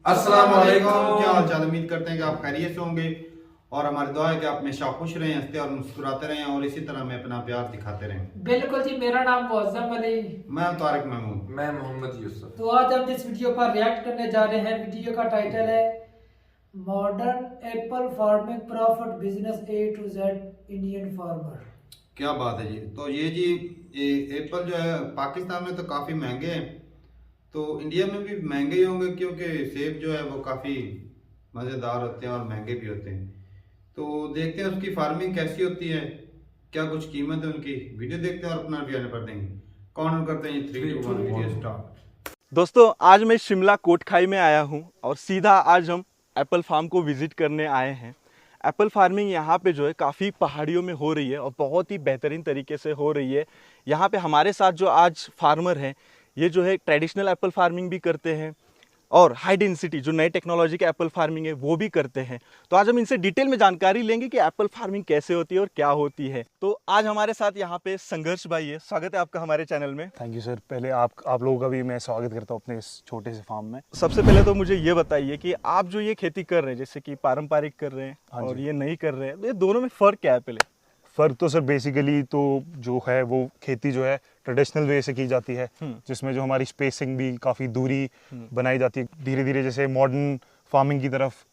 अस्सलाम वालेकुम। क्या हाल चाल, उम्मीद करते हैं कि आप खैरियत से होंगे और हमारी दुआ है कि आप हमेशा खुश रहें, हंसते और मुस्कुराते रहें और इसी तरह हमें अपना प्यार दिखाते रहें। बिल्कुल जी। मेरा नाम मुअज्जम अली। मैं तारिक महमूद। मैं मोहम्मद यूसुफ। तो आज हम जिस वीडियो पर रिएक्ट करने जा रहे हैं, वीडियो का टाइटल है modern apple farming profit business A to Z Indian farmer. क्या बात है जी। तो ये एप्पल जो है पाकिस्तान में तो काफ़ी महंगे हैं, तो इंडिया में भी महंगे ही होंगे क्योंकि सेब जो है वो काफ़ी मज़ेदार होते हैं और महंगे भी होते हैं। तो देखते हैं उसकी फार्मिंग कैसी होती है, क्या कुछ कीमत है उनकी। वीडियो देखते हैं और अपना रिव्यू पर देंगे। काउंट करते हैं, 3 2 1 वीडियो स्टार्ट। दोस्तों, आज मैं शिमला कोटखाई में आया हूं और सीधा आज हम एप्पल फार्म को विज़िट करने आए हैं। एप्पल फार्मिंग यहाँ पे जो है काफ़ी पहाड़ियों में हो रही है और बहुत ही बेहतरीन तरीके से हो रही है। यहाँ पे हमारे साथ जो आज फार्मर हैं, ये जो है ट्रेडिशनल एप्पल फार्मिंग भी करते हैं और हाई डेंसिटी जो नई टेक्नोलॉजी के एप्पल फार्मिंग है वो भी करते हैं। तो आज हम इनसे डिटेल में जानकारी लेंगे कि एप्पल फार्मिंग कैसे होती है और क्या होती है। तो आज हमारे साथ यहाँ पे संघर्ष भाई है। स्वागत है आपका हमारे चैनल में। Thank you sir. पहले आप लोगों का भी मैं स्वागत करता हूँ अपने इस छोटे से फार्म में। सबसे पहले तो मुझे ये बताइए कि आप जो ये खेती कर रहे हैं, जैसे कि पारंपरिक कर रहे हैं हाँ और जी। ये नहीं कर रहे हैं, तो ये दोनों में फ़र्क क्या है पहले? फ़र्क तो सर बेसिकली तो जो है वो खेती जो है ट्रेडिशनल वे से की जाती है, जिसमें जो हमारी स्पेसिंग भी काफ़ी दूरी बनाई जाती है। धीरे धीरे जैसे मॉडर्न फार्मिंग की तरफ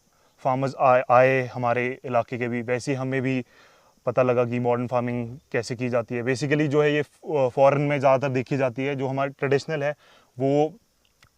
फार्मर्स आए हमारे इलाके के भी, वैसे ही हमें भी पता लगा कि मॉडर्न फार्मिंग कैसे की जाती है। बेसिकली जो है ये फॉरेन में ज़्यादातर देखी जाती है। जो हमारी ट्रेडिशनल है वो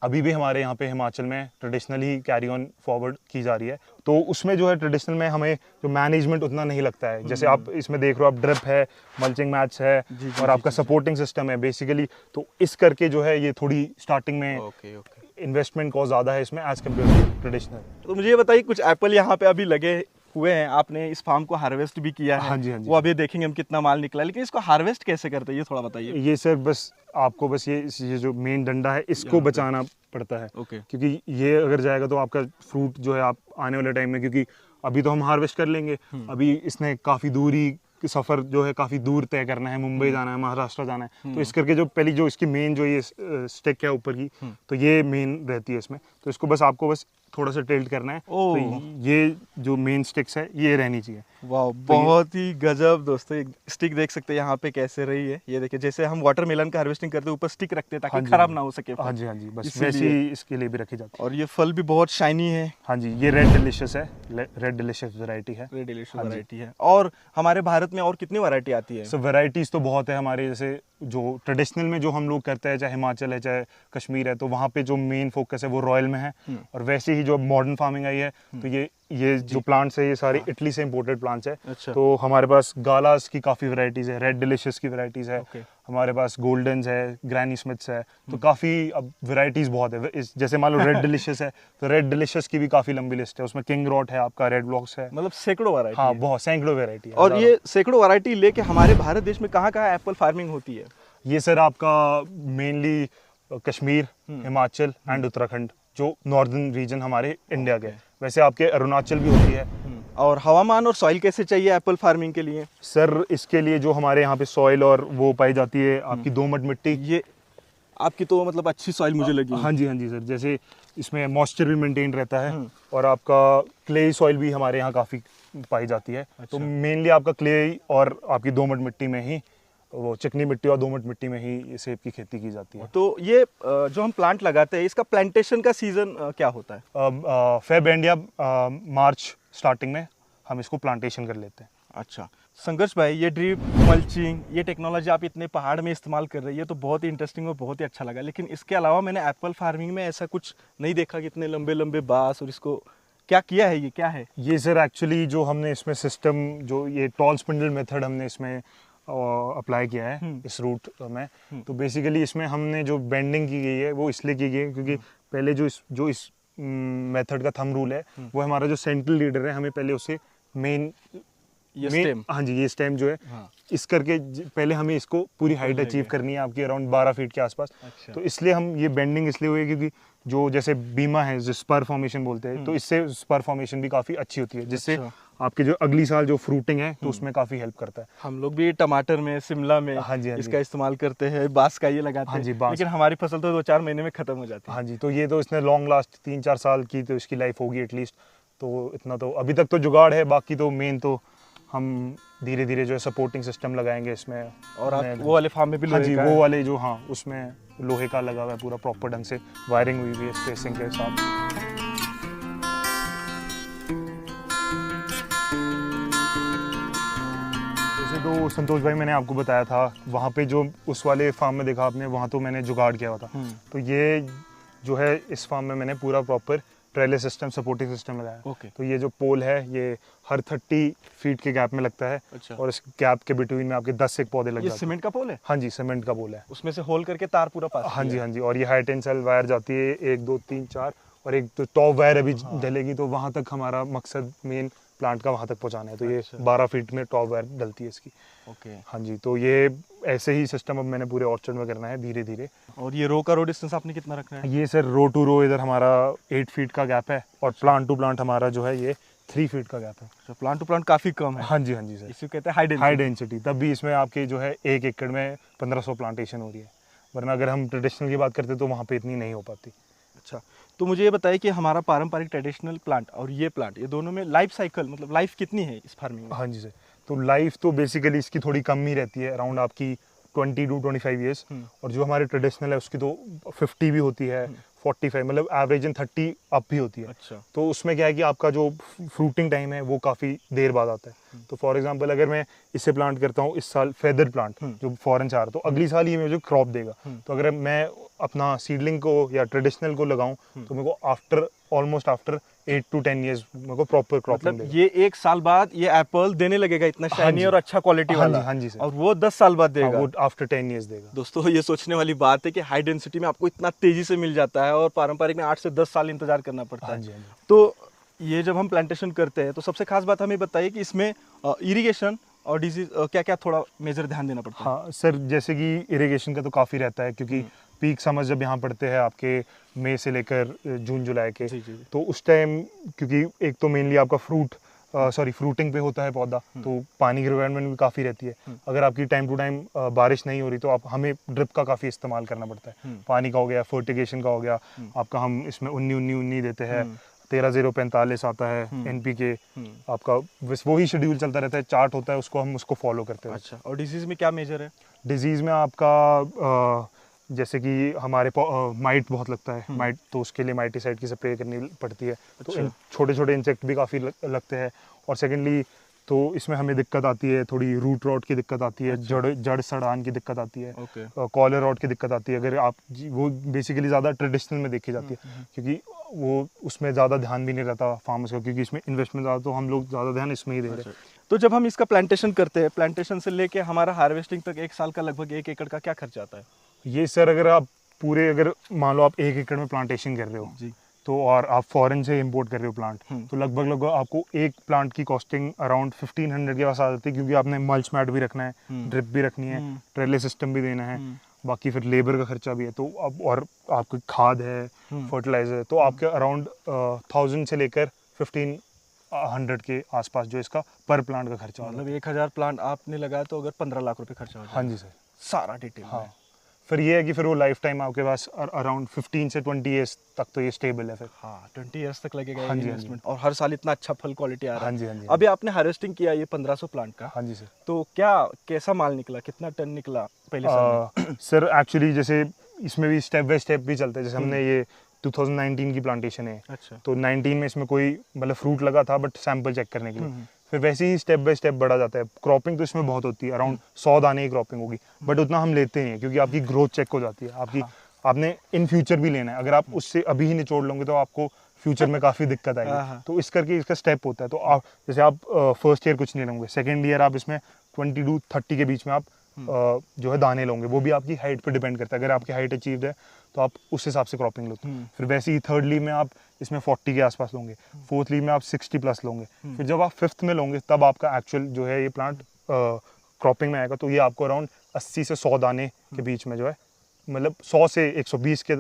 अभी भी हमारे यहाँ पे हिमाचल में ट्रेडिशनली कैरी ऑन फॉरवर्ड की जा रही है। तो उसमें जो है ट्रेडिशनल में हमें जो मैनेजमेंट उतना नहीं लगता है। जैसे आप इसमें देख रहे हो, आप ड्रिप है, मल्चिंग मैच है और आपका सपोर्टिंग सिस्टम है बेसिकली। तो इस करके जो है ये थोड़ी स्टार्टिंग में ओके ओके। इन्वेस्टमेंट कॉस्ट ज़्यादा है इसमें एज कम्पेयर टू ट्रेडिशनल। तो मुझे ये बताइए, कुछ एप्पल यहाँ पे अभी लगे हुए हैं, आपने इस फार्म को हार्वेस्ट भी किया है। हाँ जी, हाँ जी। वो अभी देखेंगे हम कितना माल निकला है, लेकिन इसको हार्वेस्ट कैसे करते हैं ये थोड़ा बताइए। ये सर बस आपको बस ये जो मेन डंडा है इसको बचाना पड़ता है। ओके। क्योंकि ये अगर जाएगा तो आपका फ्रूट जो है आप आने वाले टाइम में, क्योंकि अभी तो हम हार्वेस्ट कर लेंगे, अभी इसने काफ़ी दूरी सफ़र जो है काफ़ी दूर तय करना है, मुंबई जाना है, महाराष्ट्र जाना है। तो इस करके जो पहली जो इसकी मेन जो ये स्टिक है ऊपर की, तो ये मेन रहती है इसमें। तो इसको बस आपको बस थोड़ा सा टिल्ट करना है। तो ये जो मेन स्टिक्स है ये रहनी चाहिए। वाह, बहुत ही गजब। दोस्तों, एक स्टिक देख सकते हैं यहाँ पे कैसे रही है। ये देखिए, जैसे हम वाटरमेलन का हार्वेस्टिंग करते हैं ऊपर स्टिक रखते हैं ताकि हाँ जी, खराब हाँ ना हो सके फल। हाँ जी, हाँ जी, बस इसीलिए। वैसे ही इसके लिए भी रखी जाती है। और ये फल भी बहुत शाइनी है। हाँ जी, ये रेड डिलिशियस है, रेड डिलिशियस वैरायटी है। रेड डिलीशियस हाँ जी। वैरायटी है। और हमारे भारत में और कितनी वैरायटी आती है? सो वैरायटीज़ तो बहुत है हमारे। जैसे जो ट्रेडिशनल में जो हम लोग करते हैं, चाहे हिमाचल है चाहे कश्मीर है, तो वहाँ पे जो मेन फोकस है वो रॉयल में है। और वैसे ही जो मॉडर्न फार्मिंग आई है, तो ये जो प्लांट्स है ये सारे इटली से इंपोर्टेड प्लांट्स है। अच्छा। तो हमारे पास गालास की काफ़ी वैरायटीज़ है, रेड डिलिशियस की वैरायटीज़ है। Okay. हमारे पास गोल्डन्स है, ग्रैनी स्मिथ्स है। तो काफ़ी अब वैरायटीज़ बहुत है। जैसे मान लो रेड डिलिशियस है, तो रेड डिलिशियस की भी काफ़ी लंबी लिस्ट है। उसमें किंग रॉट है, आपका रेड ब्लॉक्स है। मतलब सैकड़ों वैरायटी हाँ, है। बहुत सैकड़ों वैरायटी है। और ये सैकड़ों वैरायटी लेके हमारे भारत देश में कहाँ कहाँ एप्पल फार्मिंग होती है? ये सर आपका मेनली कश्मीर, हिमाचल एंड उत्तराखंड, जो नॉर्दर्न रीजन हमारे इंडिया के। वैसे आपके अरुणाचल भी होती है। और हवामान और सॉइल कैसे चाहिए एप्पल फार्मिंग के लिए? सर इसके लिए जो हमारे यहाँ पे सॉइल और वो पाई जाती है आपकी दोमट मिट्टी। ये आपकी तो मतलब अच्छी सॉइल मुझे लगी। हाँ जी, हाँ जी सर। जैसे इसमें मॉइस्चर भी मेंटेन रहता है और आपका क्ले सॉइल भी हमारे यहाँ काफ़ी पाई जाती है। तो मेनली आपका क्ले और आपकी दोमट मिट्टी में ही, वो चिकनी मिट्टी और दोमट मिट्टी में ही ये सेब की खेती की जाती है। तो ये जो हम प्लांट लगाते हैं, इसका प्लांटेशन का सीजन क्या होता है? फेब एंड या मार्च स्टार्टिंग में हम इसको प्लांटेशन कर लेते हैं। अच्छा संघर्ष भाई, ये ड्रिप मल्चिंग, ये टेक्नोलॉजी आप इतने पहाड़ में इस्तेमाल कर रही है तो बहुत ही इंटरेस्टिंग और बहुत ही अच्छा लगा। लेकिन इसके अलावा मैंने एप्पल फार्मिंग में ऐसा कुछ नहीं देखा कि इतने लंबे लंबे बांस, और इसको क्या किया है, ये क्या है? ये सर एक्चुअली जो हमने इसमें सिस्टम, जो ये टॉल स्पिंडल मेथड हमने इसमें अप्लाई किया है इस रूट में। तो बेसिकली इसमें हमने जो बेंडिंग की गई है वो इसलिए की गई है क्योंकि पहले जो इस मेथड का थंब रूल है, वो हमारा जो सेंट्रल लीडर है, हमें पहले उससे मेन ये स्टेम। हाँ जी, ये स्टेम जो है हाँ। इस करके पहले हमें इसको पूरी हाइट अचीव करनी है आपकी अराउंड 12 फीट के आसपास। अच्छा। तो इसलिए हम ये बेंडिंग इसलिए हुई है क्योंकि जो जैसे बीमा है जो स्पर फॉर्मेशन बोलते हैं, तो इससे स्पर फॉर्मेशन भी काफ़ी अच्छी होती है, जिससे अच्छा। आपके जो अगली साल जो फ्रूटिंग है तो उसमें काफ़ी हेल्प करता है। हम लोग भी टमाटर में, शिमला में हाँ जी, हाँ जी। इसका इस्तेमाल करते हैं, बांस का ये लगाते हाँ जी, हैं, बांस। लेकिन हमारी फसल तो 2-4 महीने में खत्म हो जाती है। हाँ जी, तो ये तो इसने लॉन्ग लास्ट 3-4 साल की तो इसकी लाइफ होगी एटलीस्ट। तो इतना तो अभी तक तो जुगाड़ है, बाकी तो मेन तो हम धीरे धीरे जो है सपोर्टिंग सिस्टम लगाएंगे इसमें। और आप वो वाले फार्म में भी हाँ लोहे जी, का वो है? वाले जो, हाँ उसमें लोहे का लगा हुआ है पूरा प्रॉपर ढंग से, वायरिंग हुई हुई है स्पेसिंग के साथ। जैसे तो संतोष भाई मैंने आपको बताया था, वहाँ पे जो उस वाले फार्म में देखा आपने, वहाँ तो मैंने जुगाड़ किया हुआ था। तो ये जो है इस फार्म में मैंने पूरा प्रॉपर ट्रेले सिस्टम, सपोर्टिंग सिस्टम लगाया। ओके। तो ये जो पोल है ये हर 30 फीट के गैप में लगता है। अच्छा। और इस गैप के बिटवीन में आपके 10 से पौधे लग ये जाते हैं। सीमेंट का पोल है? हाँ जी, सीमेंट का पोल है। उसमें से होल करके तार पूरा पास हाँ जी, किया है? हाँ जी। और ये हाई टेंसाइल वायर जाती है 1 2 3 4, और एक तो टॉप वायर अभी डलेगी, तो वहाँ तक हमारा मकसद मेन प्लांट का वहाँ तक पहुँचाना है। तो ये अच्छा। 12 फीट में टॉप वायर डलती है इसकी। ओके। हाँ जी, तो ये ऐसे ही सिस्टम अब मैंने पूरे ऑर्चर्ड में करना है धीरे धीरे। और ये रो का रो डिस्टेंस आपने कितना रखना है? ये सर रो टू रो इधर हमारा 8 फीट का गैप है, और प्लांट टू प्लांट हमारा जो है ये 3 फीट का गैप है। तो प्लांट टू प्लांट काफी कम है। हाँ जी, हाँ जी सर। इसी को कहते हैं हाई हाई डेंसिटी। डेंसिटी, तब भी इसमें आपके जो है 1 एकड़ में 1500 प्लांटेशन हो रही है, वरना अगर हम ट्रेडिशनल की बात करते तो वहाँ पे इतनी नहीं हो पाती। अच्छा, तो मुझे ये बताइए कि हमारा पारंपरिक ट्रेडिशनल प्लांट और ये प्लांट, ये दोनों में लाइफ साइकिल मतलब लाइफ कितनी है इस फार्मिंग में? हाँ जी सर। तो लाइफ तो बेसिकली इसकी थोड़ी कम ही रहती है, अराउंड आपकी 20 to 25 ईयर्स। और जो हमारे ट्रेडिशनल है उसकी तो 50 भी होती है, 45, मतलब एवरेज इन 30 अप भी होती है। अच्छा। तो उसमें क्या है कि आपका जो फ्रूटिंग टाइम है वो काफ़ी देर बाद आता है। तो फॉर एग्जांपल अगर मैं इससे प्लांट करता हूँ इस साल फेदर प्लांट जो फॉरेन से आ रहा है, तो अगली साल ये मुझे क्रॉप देगा। तो अगर मैं अपना सीडलिंग को या ट्रेडिशनल को लगाऊं तो मेरे को ऑलमोस्ट आफ्टर 8 to 10 ईयर्स मेरे को प्रॉपर क्रॉपिंग मतलब देगा। ये 1 साल बाद ये एप्पल देने लगेगा इतना शाइनी जी। और अच्छा क्वालिटी हाँ जी, वाला। हाँ जी सर। और वो 10 साल बाद हाँ, देगा। वो आफ्टर 10 ईयर्स देगा। दोस्तों ये सोचने वाली बात है कि हाई डेंसिटी में आपको इतना तेजी से मिल जाता है और पारंपरिक में 8 से 10 साल इंतजार करना पड़ता हाँ है। जी, हाँ जी। तो ये जब हम प्लांटेशन करते हैं तो सबसे खास बात हमें बताइए कि इसमें इरिगेशन और डिजीज क्या क्या थोड़ा मेजर ध्यान देना पड़ता है? हाँ सर, जैसे कि इरिगेशन का तो काफ़ी रहता है, क्योंकि पीक समर जब यहाँ पड़ते हैं आपके मई से लेकर जून जुलाई के, जी, जी। तो उस टाइम क्योंकि एक तो मेनली आपका फ्रूटिंग पे होता है पौधा, तो पानी की रिक्वायरमेंट भी काफ़ी रहती है। अगर आपकी टाइम टू टाइम बारिश नहीं हो रही तो हमें ड्रिप का काफ़ी इस्तेमाल करना पड़ता है। पानी का हो गया, फर्टिगेशन का हो गया, आपका हम इसमें 19 देते हैं, 13-0-45 आता है NPK आपका, बस वही शेड्यूल चलता रहता है, चार्ट होता है उसको फॉलो करते हैं। अच्छा, और डिजीज में क्या मेजर है? डिजीज़ में आपका जैसे कि हमारे माइट बहुत लगता है, माइट, तो उसके लिए माइटिसाइड की स्प्रे करनी पड़ती है। तो छोटे छोटे इंसेक्ट भी काफ़ी लगते हैं। और सेकेंडली तो इसमें हमें दिक्कत आती है, थोड़ी रूट रॉट की दिक्कत आती है, जड़ सड़ान की दिक्कत आती है, कॉलर रॉट की दिक्कत आती है। अगर आप वो बेसिकली ज़्यादा ट्रेडिशनल में देखी जाती है, क्योंकि वो उसमें ज़्यादा ध्यान भी नहीं रहता फार्मर्स का, क्योंकि इसमें इन्वेस्टमेंट ज़्यादा, तो हम लोग ज़्यादा ध्यान इसमें ही दे रहे हैं। तो जब हम इसका प्लांटेशन करते हैं, प्लांटेशन से लेके हमारा हार्वेस्टिंग तक 1 साल का लगभग 1 एकड़ का क्या खर्चा आता है? ये सर अगर मान लो आप 1 एकड़ में प्लांटेशन कर रहे हो जी। तो, और आप फॉरेन से इंपोर्ट कर रहे हो प्लांट, तो लगभग आपको एक प्लांट की कॉस्टिंग अराउंड 1500 के पास आ जाती है, क्योंकि आपने मल्च मैट भी रखना है, ड्रिप भी रखनी है, ट्रेले सिस्टम भी देना है, बाकी फिर लेबर का खर्चा भी है, तो अब और आपकी खाद है, फर्टिलाइजर है, तो आपके अराउंड 1000 से लेकर 1500 के आसपास जो इसका पर प्लांट का खर्चा मतलब 1000 प्लांट आपने लगाया तो अगर 15 लाख रुपए खर्चा हो जाए। हाँ जी सर, सारा डिटेल। हाँ। फिर ये है कि फिर वो लाइफ टाइम आपके पास अराउंड 15 से 20 ईयर्स तक तो ये स्टेबल है फिर। हाँ, 20 ईयर्स तक लगेगा हाँ जी, इन्वेस्टमेंट, और हर साल इतना अच्छा फल क्वालिटी आ रहा है। हाँ जी, हाँ जी। अभी आपने हार्वेस्टिंग किया ये 1500 प्लांट का, हाँ जी सर। तो कैसा माल निकला, कितना टन निकला पहले साल में? सर एक्चुअली जैसे इसमें भी स्टेप बाय स्टेप भी चलता है। जैसे हमने ये 2019 की प्लांटेशन है, अच्छा। तो 19 में इसमें कोई मतलब फ्रूट लगा था, बट सैंपल चेक करने के लिए। फिर वैसे ही स्टेप बाय स्टेप बढ़ा जाता है। क्रॉपिंग तो इसमें बहुत होती है, अराउंड 100 दाने की क्रॉपिंग होगी, बट उतना हम लेते नहीं है, क्योंकि आपकी ग्रोथ चेक हो जाती है। आपने इन फ्यूचर भी लेना है, अगर आप उससे अभी ही निचोड़ लोगे तो आपको फ्यूचर में काफ़ी दिक्कत आएगी। तो इस करके इसका स्टेप होता है। तो आप जैसे आप फर्स्ट ईयर कुछ नहीं लोगे, सेकेंड ईयर आप इसमें 20 to 30 के बीच में आप जो है दाने लोगे, वो भी आपकी हाइट पे डिपेंड करता है। अगर आपकी हाइट अचीव्ड है तो आप उस हिसाब से क्रॉपिंग लो। फिर वैसे ही थर्डली में आप इसमें 40 के आसपास लोगे, 4th लीफ में आप 60 प्लस लोगे, फिर जब आप 5th में लोगे तब आपका एक्चुअल जो है ये प्लांट क्रॉपिंग में आएगा। तो ये आपको अराउंड 80 से 100 दाने के बीच में जो है, मतलब 100 से 120 के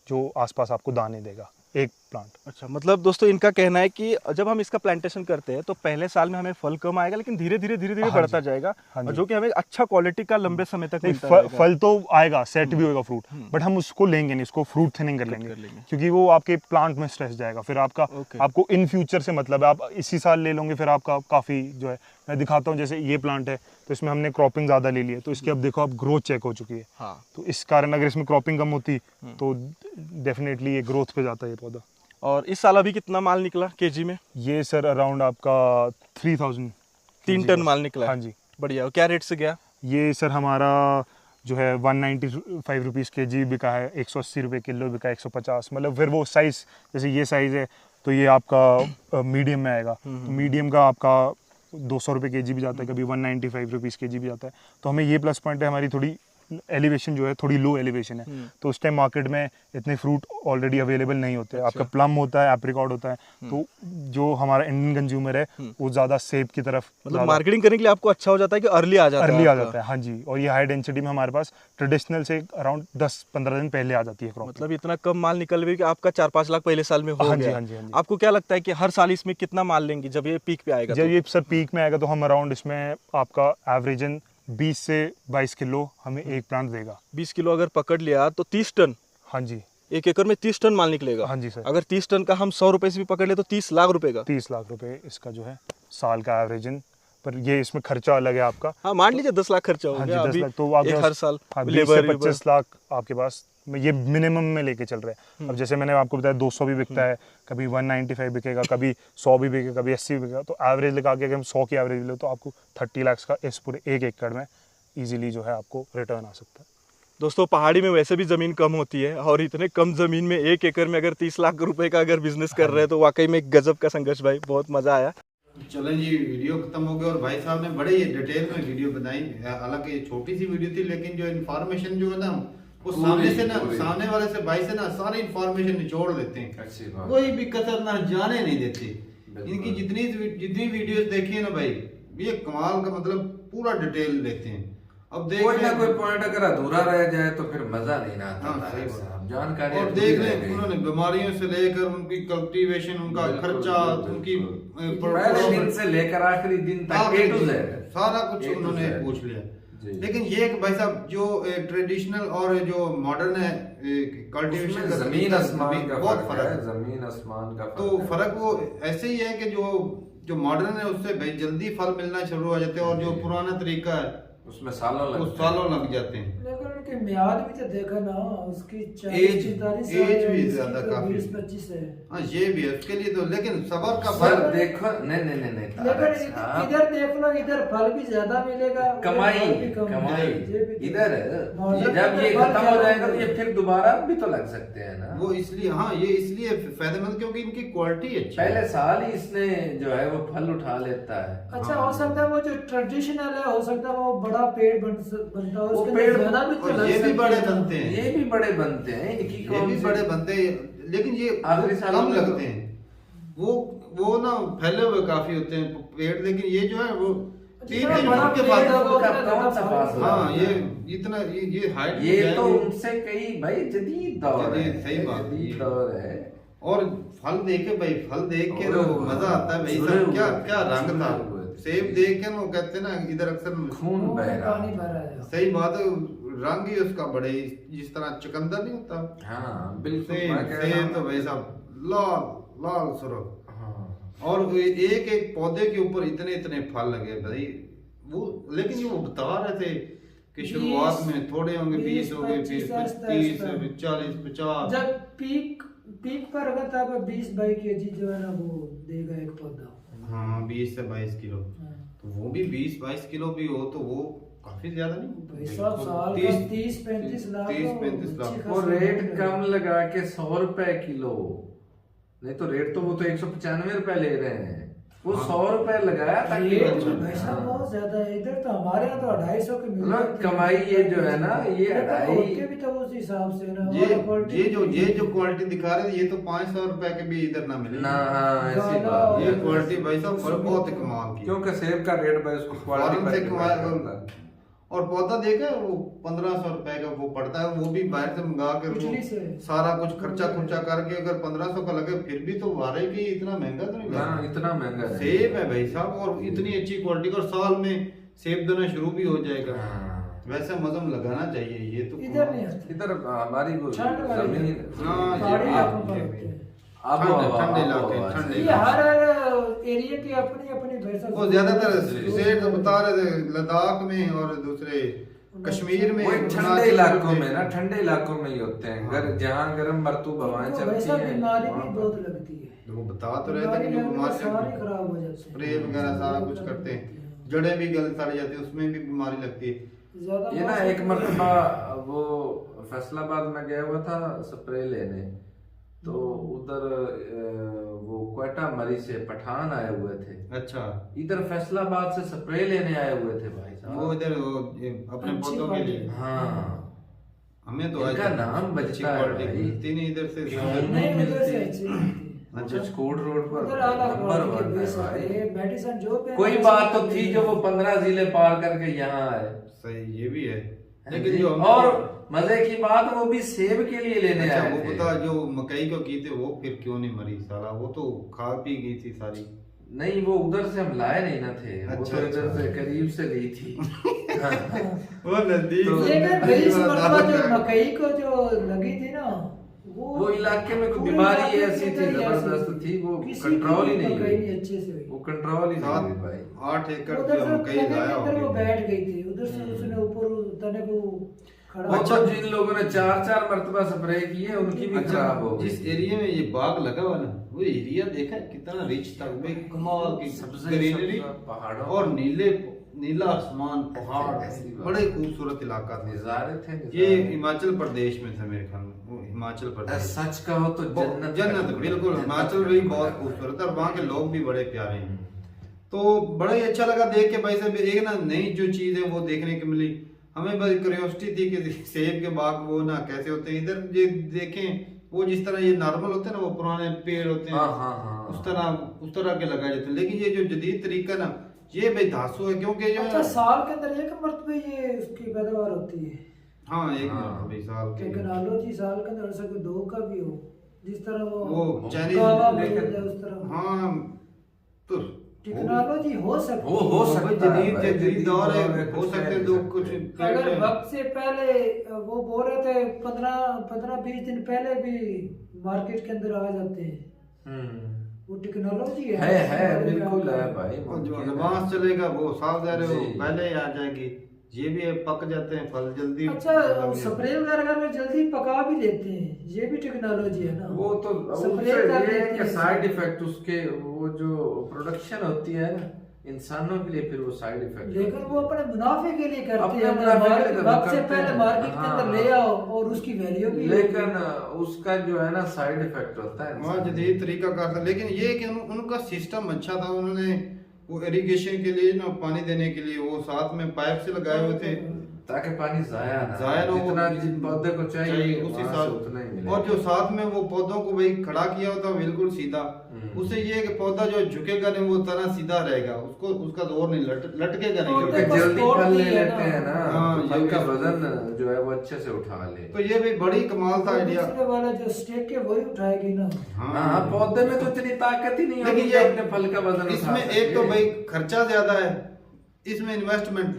जो आसपास आपको दाने देगा एक प्लांट। अच्छा, मतलब दोस्तों इनका कहना है कि जब हम इसका प्लांटेशन करते हैं तो पहले साल में हमें फल कम आएगा, लेकिन धीरे धीरे हाँ बढ़ता जी, जाएगा, हाँ और जी। जो कि हमें अच्छा क्वालिटी का लंबे समय तक नहीं, मिलता रहेगा। फल तो आएगा, सेट भी होगा फ्रूट, बट हम उसको लेंगे नहीं, इसको फ्रूट थिनिंग कर लेंगे, क्योंकि वो आपके प्लांट में स्ट्रेस जाएगा। फिर आपका आपको इन फ्यूचर से मतलब है, आप इसी साल ले लोगे फिर आपका काफ़ी जो है, मैं दिखाता हूँ जैसे ये प्लांट है तो इसमें हमने क्रॉपिंग ज़्यादा ले ली है, तो इसकी अब देखो आप ग्रोथ चेक हो चुकी है। हाँ। तो इस कारण अगर इसमें क्रॉपिंग कम होती तो डेफिनेटली ये ग्रोथ पे जाता है ये पौधा। और इस साल अभी कितना माल निकला केजी में? ये सर अराउंड आपका 3000 3 टन माल निकला है। हाँ जी। बढ़िया। और क्या रेट से गया? ये सर हमारा जो है 195 रुपीज़ के जी बिका है, 180 रुपये किलो बिका है, 150, मतलब फिर वो साइज़, जैसे ये साइज़ है तो ये आपका मीडियम में आएगा, तो मीडियम का आपका 200 रुपये के जी भी जाता है, कभी 195 रुपीज़ के जी भी जाता है। तो हमें ये प्लस पॉइंट है, हमारी थोड़ी एलिवेशन जो है थोड़ी लो एलिवेशन है, तो उस टाइम मार्केट में इतने फ्रूट ऑलरेडी अवेलेबल नहीं होते। आपका प्लम होता है, एप्रिकॉट होता है, तो जो हमारा इंडियन कंज्यूमर है वो ज़्यादा सेब की तरफ, मतलब मार्केटिंग करने के लिए आपको अच्छा हो जाता है कि अर्ली आ जाता है? हाँ जी। और ये हाई डेंसिटी में हमारे पास ट्रेडिशनल से अराउंड 10-15 दिन पहले आ जाती है क्रॉप। मतलब इतना कम माल निकल भी कि आपका 4-5 लाख पहले साल में हो हाँ गया। जी, हाँ जी, हाँ जी। आपको क्या लगता है कि हर साल इसमें कितना माल लेंगे जब ये पीक पे आएगा? जब ये सर पीक में आएगा तो हम अराउंड इसमें आपका एवरेजन 20 से 22 किलो हमें एक प्लांट देगा। 20 किलो अगर पकड़ लिया तो 30 टन, हाँ जी, 1 एकड़ में 30 टन माल निकलेगा। हाँ जी सर। अगर 30 टन का हम 100 रुपए से भी पकड़ ले तो 30 लाख रुपए का। 30 लाख रुपए इसका जो है साल का एवरेजन, पर ये इसमें खर्चा अलग है आपका। हाँ, मान लीजिए 10 लाख खर्चा हो हाँ जी, गया 10 अभी लाख तो आपके एक पास, हर साल हाँ, 20 लेबर से 25 लाख आपके पास ये मिनिमम में लेके चल रहे हैं। अब जैसे मैंने आपको बताया 200 भी बिकता है, कभी 195 बिकेगा, कभी 100 भी बिकेगा, कभी 80 भी बिकेगा, तो एवरेज लगा के अगर हम 100 की एवरेज ले तो आपको 30 लाख का इस पूरे 1 एकड़ में इजीली जो है आपको रिटर्न आ सकता है। दोस्तों, पहाड़ी में वैसे भी ज़मीन कम होती है, और इतने कम ज़मीन में 1 एकड़ में अगर 30 लाख रुपए का अगर बिजनेस कर रहे हैं तो वाकई में एक गजब का संघर्ष भाई, बहुत मज़ा आया। चलें जी, वीडियो खत्म हो गया और भाई साहब ने बड़े डिटेल में वीडियो बनाई। हालांकि ये छोटी सी वीडियो थी, लेकिन जो इन्फॉर्मेशन जो है ना वो सामने वाले से भाई से ना सारी इन्फॉर्मेशन निचोड़ देते हैं, कोई भी कसर ना जाने नहीं देते। इनकी जितनी वीडियोस देखी है ना भाई, ये कमाल का, मतलब पूरा डिटेल देते हैं। अब देख कोई ना कोई पॉइंट अगर अधूरा रह जाए तो फिर मजा नहीं ना आता। हाँ, सही बात। जानकारी और अधूरी देख रह लें गई। उन्होंने बीमारियों से लेकर उनकी कल्टीवेशन, उनका बिल्कुल, खर्चा, बिल्कुल, उनकी पहले दिन से लेकर आखिरी दिन तक A to Z सारा कुछ A to उन्होंने Z। पूछ लिया। जी। लेकिन ये कि भाई साहब जो ट्रेडिशनल और जो मॉडर्न है कल्टीवेशन उसमें का जमीन आसमान का बहुत फर्क है, फर्क है। जमीन आसमान का तो है। फर्क वो ऐसे ही है कि जो मॉडर्न है उससे भाई जल्दी फल मिलना शुरू हो जाते हैं, और जो पुराना तरीका है उसमें सालों वो लगते सालों हैं। लग जाते हैं। लेकिन उनकी म्याद भी तो देखा ना, उसकी एज 40-45 एज भी ज्यादा काफी 20-25 है। हाँ, ये भी है उसके लिए तो, लेकिन सबर का सर फर्क। देखो, नहीं लेकिन इधर देख लो, इधर फल भी ज्यादा मिलेगा, कमाई फल भी कम है। कमाई ये भी तो- इधर मॉडल जब में ये फल खत्म हो ज्यादा जाएगा तो ये मिलेगा। फिर दोबारा भी तो लग सकते हैं ना। वो इसलिए, हाँ, ये इसलिए फायदेमंद क्योंकि इनकी क्वालिटी अच्छी है। पहले साल ही इसने जो है वो फल उठा लेता है। अच्छा, हो सकता है वो जो ट्रेडिशनल है, हो सकता है वो बड़ा पेड़ बनता है, वो उसके पेड़ अंदर ज्यादा भी तो और लग ये भी सकते बड़े हैं। बनते हैं, ये भी बड़े बनते हैं, इनकी ये कौन भी सी- बड़े बनते हैं, लेकिन ये आखिरी वो सालों कम में लगते हैं। वो ना फैले हुए काफी होते हैं पेड़, लेकिन ये जो है वो 3 जितना इंच बड़ा के पेड़ बाद। होगा, उतना कौन ज्यादा सा फल फासला? होगा। हाँ, ये इतना ये हाइट ये तो उनसे कई भाई जदीद दौर है, जदीद, सही बात है। जदीद दौर है। और फल देखे भाई, फल देख के और तो मजा आता है भाई जुड़े साहब। हुए क्या थे, क्या रंग था, जुड़े हुए थे। सेब देख के ना वो कहते हैं ना इधर अक्सर खून मुंह बह में रहा पानी है। भरा है। सही बात है, रंग ही उसका बड़े जिस तरह चुकंदर नहीं होता, हाँ बिल्कुल, सेम मैं कह रहा सेम हूँ। तो भाई साहब लाल लाल सुरख। हाँ। और एक एक पौधे के ऊपर इतने इतने फल लगे भाई वो, लेकिन ये वो बता रहे थे कि शुरुआत में थोड़े होंगे, 20 हो गए, फिर 30, 40, 50। जब पीक पर अगर तब 20-22 केजी जो है ना वो देगा एक पौधा। हाँ, 20 से 22 किलो, हाँ। तो वो भी 20-22 किलो भी हो तो वो काफी ज्यादा नहीं। भाई साहब साल का 30-35 लाख, 30-35 लाख। अच्छी वो खासी रेट है। कम लगा के 100 रुपए किलो, नहीं तो रेट तो वो तो 195 रुपए ले रहे हैं। वो 100 रुपए लगाया ताकि ये बन तो जाए। भाई साहब बहुत ज्यादा है। इधर तो हमारे यहाँ तो 250 के मिल मतलब जाते हैं। कमाई ये जो है ना, ये लेकिन 2.5 होते भी तो उस हिसाब से ना, ये हमारा quality ये जो क्वालिटी दिखा रहे हैं ये तो 500 रुपए के भी इधर ना मिले ना, हाँ ऐसी गाला बात ये है। क्वालिटी भाई साहब बहुत ही कमाल की क्योंकि सेब का रेट भाई उसको क्वालिटी फॉरेन से पर कमाया डिपेंड करता है। और पौधा देखा है वो 1500 रुपए का वो पड़ता है, वो भी बाहर से मंगा कर इटली से। वो सारा कुछ खर्चा करके अगर 1500 का लगे फिर भी तो वारे की इतना महंगा तो नहीं ना लगता। इतना महंगा है। सेब है भाई साहब और इतनी अच्छी क्वालिटी का, और साल में सेब देना शुरू भी हो जाएगा। हाँ। वैसे मजम लगाना चाहिए ये तो। इधर नहीं आता। इधर हमारी वो ठंड वाली जमीन हाँ, ये पहाड़ी भी इलाकों है, पर ये होते भी है। हैं। ठंडे इलाके, ठंडे ये हर एरिया की अपनी अपनी भाषा। वो ज्यादातर सेठ बता रहे थे लद्दाख में और दूसरे कश्मीर में, वो ठंडे हिमाचल इलाकों में। में ना, ठंडे इलाकों में ही होते हैं। हाँ। जहाँ गर्म मरतूब हवाएं चलती वैसा हैं बीमारी वहाँ भी पर- बहुत लगती है। वो बता तो रहे थे बीमारी कि जो लगने से सारे बीमारी खराब हो जाते हैं। स्प्रे वगैरह सारा कुछ करते हैं, जड़ें भी गल सड़ जाती है, उसमें भी बीमारी लगती है। ज्यादा ये ना मौसम एक मरतबा वो फैसलाबाद में गया हुआ था स्प्रे लेने, तो उधर वो क्वेटा मरी से पठान आए हुए थे, अच्छा इधर फैसलाबाद से स्प्रे लेने आए हुए थे भाई वो साहब। इधर वो ये अपने अच्छी पौधों के लिए। हाँ हमें तो इनका नाम अच्छी बजता है क्वालिटी भाई। मिलती नहीं इधर से। नहीं उधर से मिलती। अच्छी मिलती है। अच्छा स्कूट रोड पर उधर आला नंबर क्वालिटी के 1 है बेस भाई। आते हैं। मेडिसिन जो पे कोई बात तो थी जो वो 15 जिले पार करके यहाँ आए। सही ये भी है, लेकिन लेकिन जो और मजे की बात वो भी सेब के लिए लेने अच्छा आए वो थे। पता जो मकई को की थी वो फिर क्यों नहीं मरी साला, वो तो खा पी गई थी सारी। नहीं वो उधर से हम लाए नहीं ना थे, वो अच्छा, तो इधर अच्छा। से करीब से ली थी। वो नजदीक तो- लेकिन भाई इस मरतबा जो मकई को जो लगी थी ना, वो इलाके में कोई पूरे बीमारी इलाके ऐसी के थी अंदर ही जबरदस्त ऐसी थी, वो किसी कंट्रोल की ही नहीं मकई हुई। नहीं अच्छे से हुई। वो कंट्रोल ही नहीं हुई भाई। 8 एकड़ उधर जो से मकई तने के लाया अंदर वो होगी। बैठ गई थी, उधर से उसने ऊपर तने को खड़ा अच्छा जिन लोगों ने 4-4 मरतबा स्प्रे किए उनकी भी खराब हो गई। जिस एरिया में ये बाग लगा हुआ ना, वो एरिया देखा है कितना रिच था भाई, कमाल की सबसे ग्रीनरी पहाड़ों और नीला आसमान, पहाड़, ऐसी बात। बड़े खूबसूरत इलाका था। नजारे थे ये नजारे। हिमाचल प्रदेश में था मेरे ख्याल में, वो हिमाचल प्रदेश। सच कहो तो जन्नत का जन्नत टुकड़ा। बिल्कुल, हिमाचल भी बहुत खूबसूरत है और वहाँ के लोग भी बड़े प्यारे हैं। तो बड़ा ही अच्छा लगा देख के भाई साहब, एक ना नई जो चीज है वो देखने को मिली। हमें बड़ी क्यूरियोसिटी थी कि सेब के बाग वो ना कैसे होते हैं इधर, ये देखें वो जिस तरह ये नॉर्मल होते हैं ना, वो पुराने पेड़ होते हैं हाँ, हाँ, हाँ। उस तरह के लगाए जाते हैं। लेकिन ये जो जदीद तरीका ना, ये भाई धासु है, क्योंकि जो अच्छा साल के अंदर एक मरतबे ये उसकी पैदावार होती है। हाँ एक हाँ। मिनट भाई साल के टेक्नोलॉजी साल के अंदर ऐसा कोई 2 का भी हो, जिस तरह वो वो चाइनीज कावा लेकिन- मौजूद है उस तरह हाँ तो टेक्नोलॉजी हो सकती हो है। सकता है जदीद भाई, जदीद दौर है, में हो कुछ सकते कह हैं नहीं लोग कुछ सकते। अगर वक्त से पहले वो बोल रहे थे 15-20 दिन पहले भी मार्केट के अंदर आ जाते हैं, हम्म। वो टेक्नोलॉजी है बिल्कुल है भाई। और जो मुमकिन है। एडवांस चलेगा वो साफ जा रहे हो जी। पहले ही आ जाएगी। ये भी है, पक जाते हैं फल जल्दी। अच्छा स्प्रे वगैरह में जल्दी पका भी लेते हैं, ये भी टेक्नोलॉजी है ना। वो तो स्प्रे उससे कर ये देते कि हैं। साइड इफेक्ट उसके वो जो प्रोडक्शन होती है ना इंसानों के लिए, फिर वो साइड इफेक्ट लेकिन वो अपने मुनाफे के लिए करते अपने हैं, मुनाफे के लिए वक्त से करते पहले हैं। मार्केट के अंदर हाँ। ले आओ और उसकी वैल्यू भी लेकिन उसका जो है ना साइड इफेक्ट होता है वहाँ इंसान जदीद तरीका का था। लेकिन ये कि उनका सिस्टम अच्छा था, उन्होंने वो इरिगेशन के लिए ना पानी देने के लिए वो साथ में पाइप से लगाए हुए थे ताकि पानी जाया ना जाया ना हो, जितना जिन पौधे को चाहिए उस वहाँ हिसाब से उतना ही मिलेगा। और जो साथ में वो पौधों को भाई खड़ा किया होता बिल्कुल सीधा, उससे ये है कि पौधा जो झुकेगा नहीं वो तना सीधा रहेगा, उसको उसका जोर नहीं लटकेगा नहीं पौधे क्योंकि को जल्दी support फल ले दिया लेते ना। हैं ना, हाँ, तो ये फल का भी- वजन जो है वो अच्छे से उठा ले। तो ये भी बड़ी कमाल था आइडिया। दूसरे वाला जो स्टेक है वही उठाएगी ना। हाँ पौधे में तो इतनी ताकत ही नहीं लेकिन होगी ये कि अपने फल का वजन उठा इसमें सके। एक तो भाई खर्चा ज्यादा है, इसमें इन्वेस्टमेंट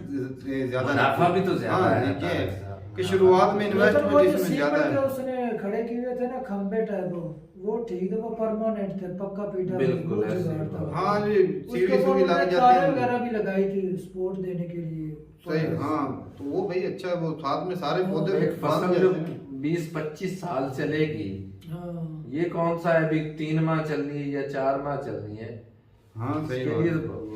ज्यादा मुनाफा भी तो ज्यादा हाँ, है ये ना, है साहब। कि शुरुआत में लेकिन वो इन्वेस्टमेंट जो इसमें ज्यादा सीमेंट के है। उसने खड़े किए हुए थे ना खंबे टाइप, वो ठीक थे, वो परमानेंट थे, पक्का पीटा बिल्कुल वो ऐसे जुगाड़ ही था। बात। हाँ जी उसके सीढ़ी ऊपर सुढ़ी उन्होंने लग तारें जाते वगैरह हैं। भी लगाई थी सपोर्ट देने के लिए। सही हाँ, तो वो भाई अच्छा है, वो साथ में सारे पौधे एक बांध फसल जो जाते हैं। 20-25 साल चलेगी, हाँ ये कौन सा है अभी 3 माह चलनी है या 4 माह चलनी है, हाँ सही इसके बात लिए है।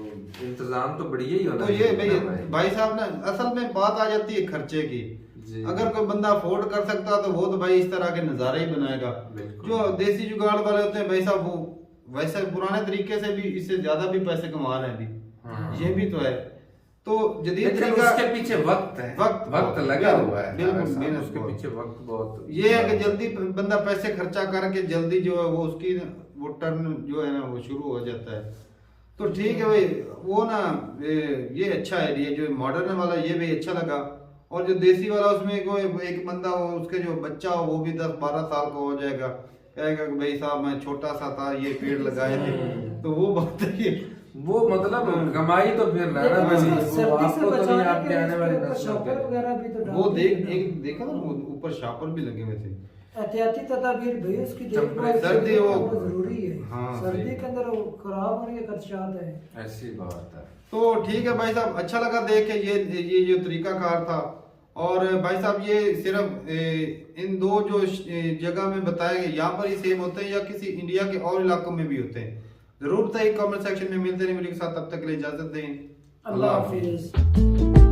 इंतजाम तो बढ़िया ही होना तो ये चाहिए भाई ना भाई साहब ना असल में बात आ जाती है खर्चे की। जी। अगर कोई बंदा अफोर्ड कर सकता तो वो तो भाई इस तरह के नजारे ही बनाएगा। बिल्कुल। जो देसी जुगाड़ वाले होते हैं भाई साहब वो वैसे पुराने तरीके से भी इससे ज्यादा भी पैसे कमा रहे हैं अभी, ये भी तो है। तो जदीद लेकिन तरीका उसके पीछे वक्त है, वक्त लगा हुआ है, बिल्कुल सारा मेहनत उसके बहुत। पीछे वक्त बहुत ये है कि जल्दी बंदा पैसे खर्चा करके जल्दी जो है वो उसकी वो टर्न जो है ना वो शुरू हो जाता है। तो ठीक है भाई, वो ना ये अच्छा है, ये जो मॉडर्न वाला ये भी अच्छा लगा। और जो देसी वाला उसमें कोई एक बंदा हो, उसके जो बच्चा हो वो भी 10-12 साल का हो जाएगा, कहेगा कि भाई साहब मैं छोटा सा था ये पेड़ लगाए थे, तो वो बात है। वो मतलब कमाई तो फिर लेकिन रहना उसको बनी, वो सर्दी से आपको तो नहीं, बचाने आपके के आने वाली लिए नस्लों शॉपर के लिए। वगैरह भी तो वो डालते हैं ना। देखा ना, वो ऊपर शापर भी लगे हुए थे। एहतियाती तदाबीर भाई उसकी देखभाल सर्दी करना वो- बहुत जरूरी है। हाँ, सर्दी सही। के अंदर वो खराब होने के खदशात है। ऐसी बात है। तो ठीक है भाई साहब, अच्छा लगा देख के ये जो तरीकाकार था। और भाई साहब ये सिर्फ इन दो जो जगह में बताए गए यहाँ पर ही सेम होते हैं या किसी इंडिया के और इलाकों में भी होते हैं, जरूर बताइए कमेंट सेक्शन में। मिलते हैं वीडियो के साथ, तब तक के लिए इजाजत दें। अल्लाह हाफिज।